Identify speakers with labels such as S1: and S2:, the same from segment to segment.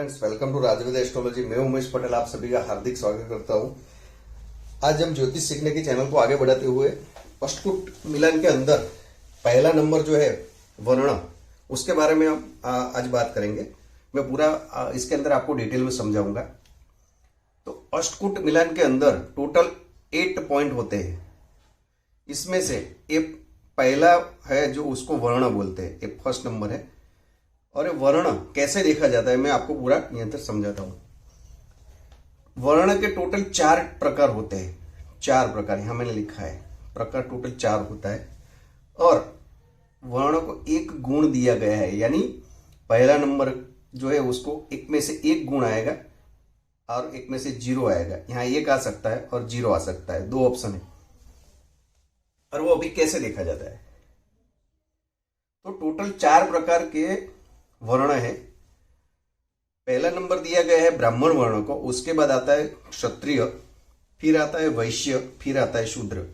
S1: Friends, welcome to Rajved astrology. मैं उमेश पटेल आप सभी का हार्दिक स्वागत करता हूं। आज हम ज्योतिष सीखने के चैनल को आगे बढ़ाते हुए अष्टकूट मिलन के अंदर पहला नंबर जो है वर्ण, उसके बारे में हम आज बात करेंगे। मैं पूरा इसके अंदर आपको डिटेल में समझाऊंगा। तो अष्टकूट मिलन के अंदर टोटल 8 पॉइंट होते हैं। इसमें से एक पहला है जो उसको वर्ण बोलते हैं, एक फर्स्ट नंबर है। और ये वर्ण कैसे देखा जाता है मैं आपको पूरा नियंत्रण समझाता हूं। वर्ण के टोटल 4 प्रकार होते हैं। 4 प्रकार यहां मैंने लिखा है, प्रकार टोटल 4 होता है। और वर्ण को एक गुण दिया गया है, यानी पहला नंबर जो है उसको एक में से एक गुण आएगा और एक में से 0 आएगा। यहां 1 आ सकता है और 0 आ सकता है, 2 ऑप्शन है। और वो अभी कैसे देखा जाता है, तो टोटल 4 प्रकार के वर्ण है। पहला नंबर दिया गया है ब्राह्मण वर्ण को, उसके बाद आता है क्षत्रिय, फिर आता है वैश्य, फिर आता है शूद्र।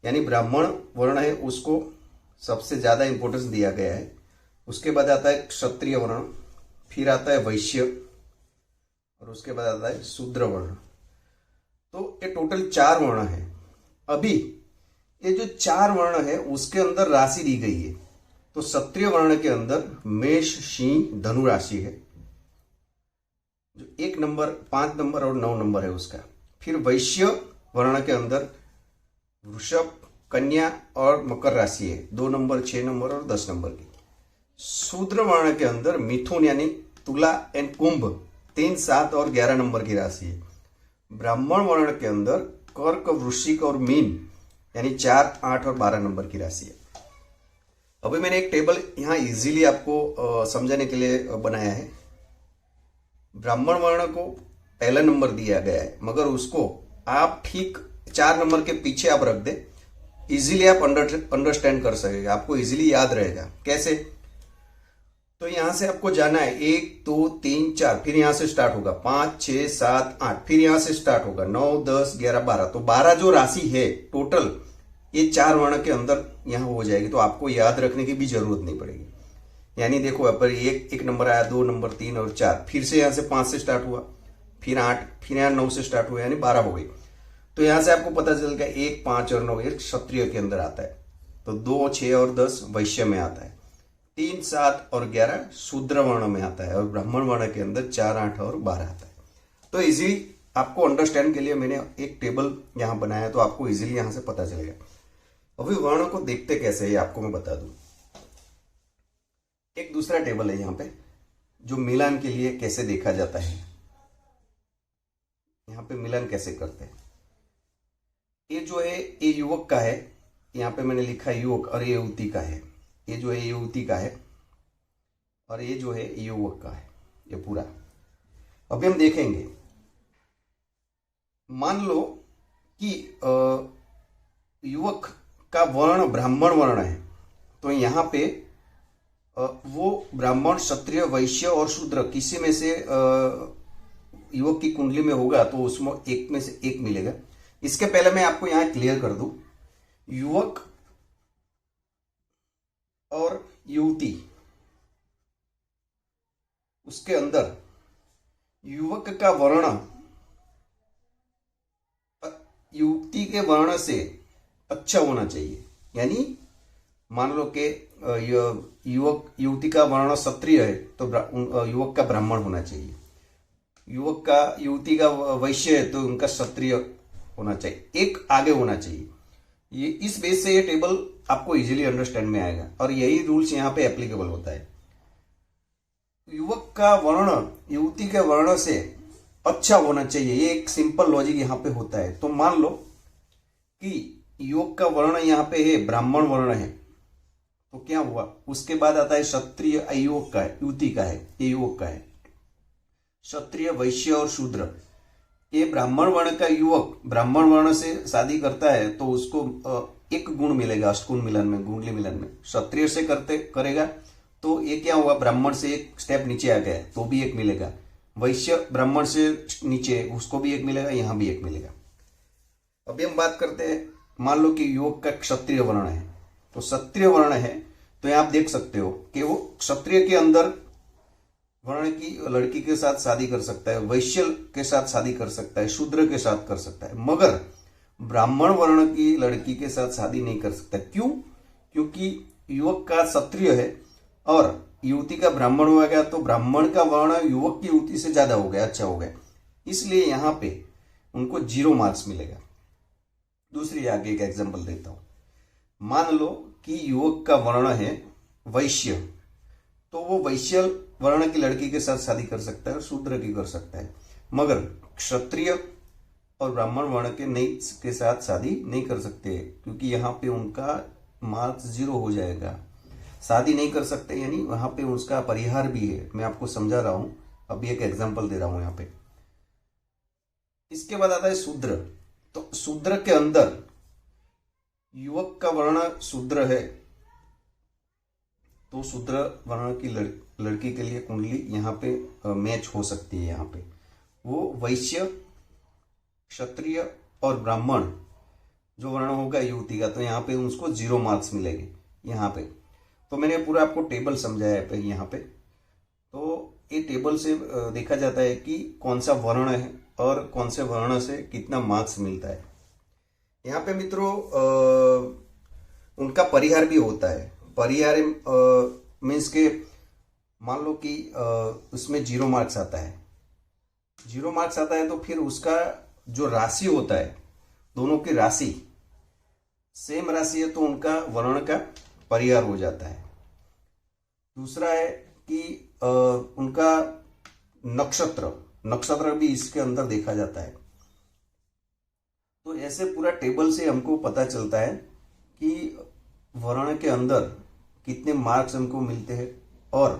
S1: यानी ब्राह्मण वर्ण है उसको सबसे ज्यादा इंपॉर्टेंस दिया गया है। उसके बाद आता है क्षत्रिय वर्ण, फिर आता है वैश्य और उसके बाद आता है शूद्र वर्ण। तो ये टोटल 4 वर्ण है। अभी ये जो 4 वर्ण है उसके अंदर राशि दी गई है। तो क्षत्रिय वर्ण के अंदर मेष, सिंह, धनु राशि है, जो 1 नंबर, 5 नंबर और 9 नंबर है उसका। फिर वैश्य वर्ण के अंदर वृषभ, कन्या और मकर राशि है, 2 नंबर, 6 नंबर और 10 नंबर की। शूद्र वर्ण के अंदर मिथुन यानी तुला एंड कुंभ, 3, 7 और 11 नंबर की राशि है। ब्राह्मण वर्ण के अंदर कर्क, वृश्चिक और मीन यानी 4, 8 और 12 नंबर की राशि है। अभी मैंने एक टेबल यहां इजीली आपको समझाने के लिए बनाया है। ब्राह्मण वर्ण को पहला नंबर दिया गया है, मगर उसको आप ठीक 4 नंबर के पीछे आप रख दे, इजीली आप अंडरस्टैंड कर सकेगा, आपको इजीली याद रहेगा। कैसे? तो यहां से आपको जाना है 1, 2, 3, 4, फिर यहां से स्टार्ट होगा 5, 6, 7, 8, फिर यहां से स्टार्ट होगा 9, 10, 11, 12। तो 12 जो राशि है टोटल, ये 4 वर्ण के अंदर यहां हो जाएगी। तो आपको याद रखने की भी जरूरत नहीं पड़ेगी। यानी देखो यहाँ पर एक नंबर आया, 2 नंबर, 3 और 4, फिर से यहां से 5 से स्टार्ट हुआ, फिर 8, फिर यहां 9 से स्टार्ट हुआ, यानी 12 हो गई। तो यहां से आपको पता चल गया 1, 5 और 9 एक क्षत्रिय के अंदर आता है। तो 2, 6 और 10 वैश्य में आता है, 3, 7 और 11 शूद्र वर्ण में आता है, और ब्राह्मण वर्ण के अंदर 4, 8 और 12 आता है। तो इजीली आपको अंडरस्टैंड के लिए मैंने एक टेबल यहां बनाया, तो आपको इजीली यहां से पता चलेगा। अभी वर्ण को देखते कैसे है आपको मैं बता दूं। एक दूसरा टेबल है यहां पे, जो मिलान के लिए कैसे देखा जाता है। यहां पे मिलान कैसे करते हैं। ये जो है ये युवक का है, यहां पे मैंने लिखा है युवक, और ये युवती का है। ये जो है युवती का है और ये जो है युवक का है, ये पूरा। अभी हम देखेंगे, मान लो कि युवक का वर्ण ब्राह्मण वर्ण है, तो यहां पे वो ब्राह्मण, क्षत्रिय, वैश्य और शूद्र किसी में से युवक की कुंडली में होगा, तो उसमें एक में से एक मिलेगा। इसके पहले मैं आपको यहां क्लियर कर दूं, युवक और युवती, उसके अंदर युवक का वर्ण युवती के वर्ण से अच्छा होना चाहिए। यानी मान लो कि युवक युवती का वर्ण क्षत्रिय है, तो युवक का ब्राह्मण होना चाहिए। युवक का युवती का वैश्य है, तो उनका क्षत्रिय होना चाहिए, एक आगे होना चाहिए। ये इस बेस से ये टेबल आपको इजीली अंडरस्टैंड में आएगा, और यही रूल्स यहाँ पे एप्लीकेबल होता है। युवक का वर्ण युवती के वर्ण से अच्छा होना चाहिए, ये एक सिंपल लॉजिक यहाँ पे होता है। तो मान लो कि युवक का वर्ण यहाँ पे है ब्राह्मण वर्ण है, तो क्या हुआ, उसके बाद आता है क्षत्रिय, युवक का है, युवती का है, ये युवक का है। क्षत्रिय, वैश्य और शूद्र, ये ब्राह्मण वर्ण का युवक ब्राह्मण वर्ण से शादी करता है, तो उसको एक गुण मिलेगा अष्टकूट मिलन में, कुंडली मिलन में। क्षत्रिय से करेगा तो ये क्या हुआ, ब्राह्मण से एक स्टेप नीचे आ गया, तो भी एक मिलेगा। वैश्य ब्राह्मण से नीचे, उसको भी एक मिलेगा, यहां भी एक मिलेगा। अभी हम बात करते हैं, मान लो कि युवक का क्षत्रिय वर्ण है, तो क्षत्रिय वर्ण है, तो यहां आप देख सकते हो कि वो क्षत्रिय के अंदर वर्ण की लड़की के साथ शादी कर सकता है, वैश्य के साथ शादी कर सकता है, शूद्र के साथ कर सकता है, मगर ब्राह्मण वर्ण की लड़की के साथ शादी नहीं कर सकता। क्यों? क्योंकि युवक का क्षत्रिय है और युवती का ब्राह्मण हो गया, तो ब्राह्मण का वर्ण युवक की युवती से ज्यादा हो गया, अच्छा हो गया, इसलिए यहां पे उनको 0 मार्क्स मिलेगा। दूसरी आगे एक एग्जांपल देता हूं। मान लो कि युवक का वर्ण है वैश्य, तो वो वैश्य वर्ण की लड़की के साथ शादी कर सकता है और शूद्र की कर सकता है, मगर क्षत्रिय और ब्राह्मण वर्ण के साथ शादी नहीं कर सकते, क्योंकि यहाँ पे उनका मार्क्स 0 हो जाएगा। शादी नहीं कर सकते यानी वहां पे उसका परिहार भी है, मैं आपको समझा रहा हूं, अभी एक एग्जांपल दे रहा हूं यहाँ पे। इसके बाद आता है शूद्र। तो शूद्र के अंदर युवक का वर्ण शूद्र है, तो शूद्र वर्ण की लड़की के लिए कुंडली यहाँ पे मैच हो सकती है। यहाँ पे वो वैश्य, क्षत्रिय और ब्राह्मण जो वर्ण होगा युवती का, तो यहाँ पे उसको 0 मार्क्स मिलेंगे। यहाँ पे तो मैंने पूरा आपको टेबल समझाया है यहाँ पे। तो ये टेबल से देखा जाता है कि कौन सा वर्ण है और कौन से वर्ण से कितना मार्क्स मिलता है। यहाँ पे मित्रों उनका परिहार भी होता है। परिहार मीन्स के मान लो कि उसमें 0 मार्क्स आता है, 0 मार्क्स आता है तो फिर उसका जो राशि होता है, दोनों की राशि सेम राशि है तो उनका वर्ण का परिहार हो जाता है। दूसरा है कि उनका नक्षत्र भी इसके अंदर देखा जाता है। तो ऐसे पूरा टेबल से हमको पता चलता है कि वर्ण के अंदर कितने मार्क्स हमको मिलते हैं और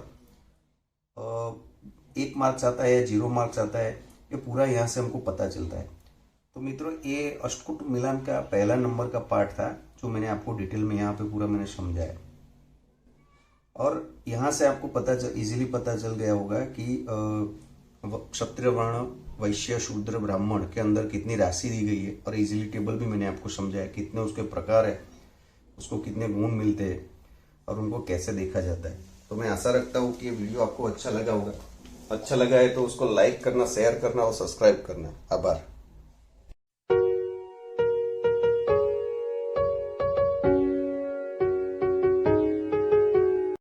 S1: 1 मार्क्स आता है या 0 मार्क्स आता है, ये पूरा यहाँ से हमको पता चलता है। तो मित्रों ये अष्टकूट मिलान का पहला नंबर का पार्ट था, जो मैंने आपको डिटेल में यहाँ पे पूरा मैंने समझाया, और यहाँ से आपको इजीली पता चल गया होगा कि क्षत्रिय वर्ण, वैश्य, शूद्र, ब्राह्मण के अंदर कितनी राशि दी गई है, और इजीली टेबल भी मैंने आपको समझाया कितने उसके प्रकार है, उसको कितने गुण मिलते हैं और उनको कैसे देखा जाता है। तो मैं आशा रखता हूँ कि ये वीडियो आपको अच्छा लगा होगा। अच्छा लगा है तो उसको लाइक करना, शेयर करना और सब्सक्राइब करना। आभार।